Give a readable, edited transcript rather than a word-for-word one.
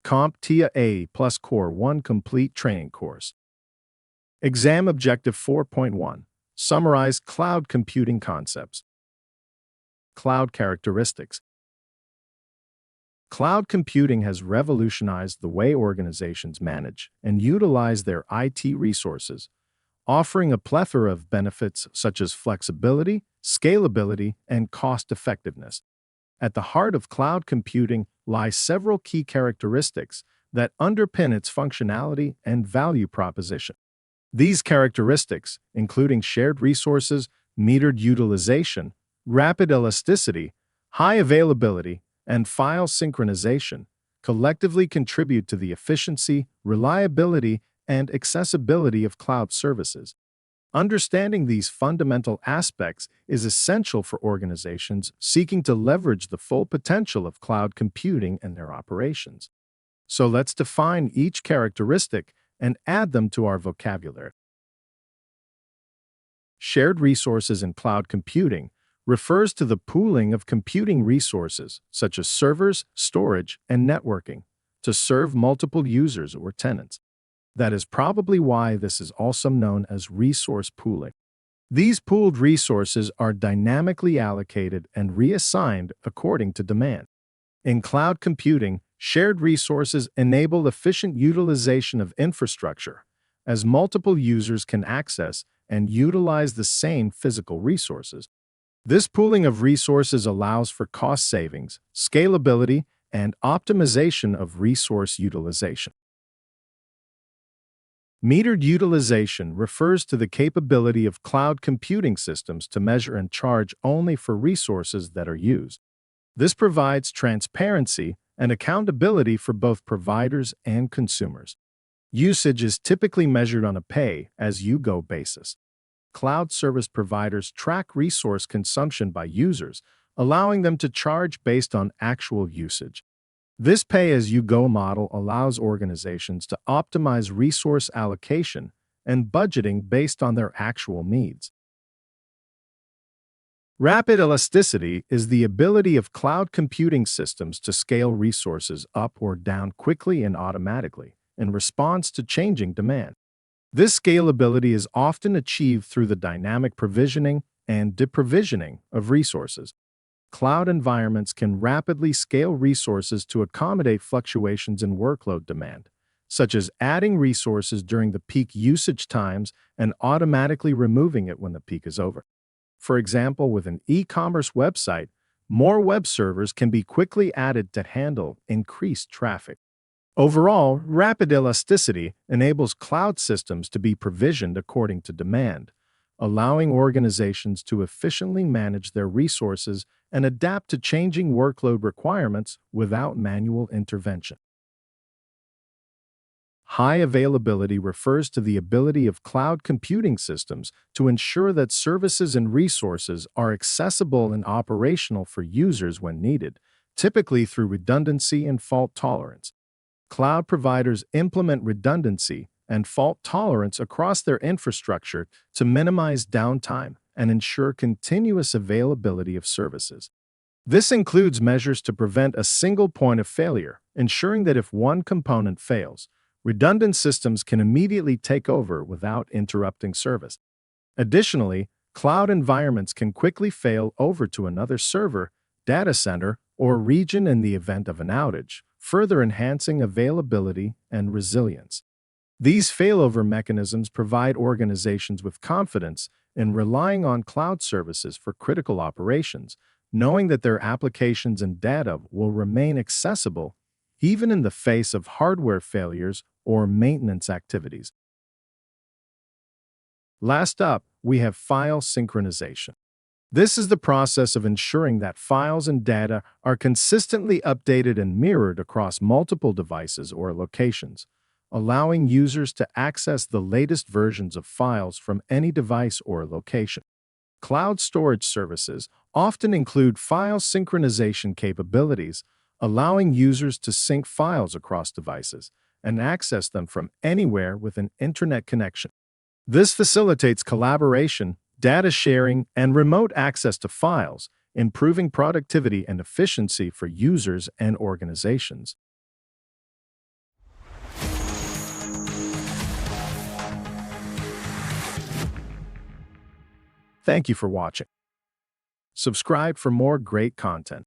CompTIA A plus Core 1 Complete Training Course. Exam Objective 4.1. Summarize Cloud Computing Concepts. Cloud Characteristics. Cloud computing has revolutionized the way organizations manage and utilize their IT resources, offering a plethora of benefits such as flexibility, scalability, and cost-effectiveness. At the heart of cloud computing lie several key characteristics that underpin its functionality and value proposition. These characteristics, including shared resources, metered utilization, rapid elasticity, high availability, and file synchronization, collectively contribute to the efficiency, reliability, and accessibility of cloud services. Understanding these fundamental aspects is essential for organizations seeking to leverage the full potential of cloud computing in their operations. So let's define each characteristic and add them to our vocabulary. Shared resources in cloud computing refers to the pooling of computing resources, such as servers, storage, and networking, to serve multiple users or tenants. That is probably why this is also known as resource pooling. These pooled resources are dynamically allocated and reassigned according to demand. In cloud computing, shared resources enable efficient utilization of infrastructure, as multiple users can access and utilize the same physical resources. This pooling of resources allows for cost savings, scalability, and optimization of resource utilization. Metered utilization refers to the capability of cloud computing systems to measure and charge only for resources that are used. This provides transparency and accountability for both providers and consumers. Usage is typically measured on a pay-as-you-go basis. Cloud service providers track resource consumption by users, allowing them to charge based on actual usage. This pay-as-you-go model allows organizations to optimize resource allocation and budgeting based on their actual needs. Rapid elasticity is the ability of cloud computing systems to scale resources up or down quickly and automatically in response to changing demand. This scalability is often achieved through the dynamic provisioning and deprovisioning of resources. Cloud environments can rapidly scale resources to accommodate fluctuations in workload demand, such as adding resources during the peak usage times and automatically removing it when the peak is over. For example, with an e-commerce website, more web servers can be quickly added to handle increased traffic. Overall, rapid elasticity enables cloud systems to be provisioned according to demand, allowing organizations to efficiently manage their resources and adapt to changing workload requirements without manual intervention. High availability refers to the ability of cloud computing systems to ensure that services and resources are accessible and operational for users when needed, typically through redundancy and fault tolerance. Cloud providers implement redundancy and fault tolerance across their infrastructure to minimize downtime and ensure continuous availability of services. This includes measures to prevent a single point of failure, ensuring that if one component fails, redundant systems can immediately take over without interrupting service. Additionally, cloud environments can quickly fail over to another server, data center, or region in the event of an outage, further enhancing availability and resilience. These failover mechanisms provide organizations with confidence in relying on cloud services for critical operations, knowing that their applications and data will remain accessible even in the face of hardware failures or maintenance activities. Last up, we have file synchronization. This is the process of ensuring that files and data are consistently updated and mirrored across multiple devices or locations, allowing users to access the latest versions of files from any device or location. Cloud storage services often include file synchronization capabilities, allowing users to sync files across devices and access them from anywhere with an internet connection. This facilitates collaboration, data sharing, and remote access to files, improving productivity and efficiency for users and organizations. Thank you for watching. Subscribe for more great content.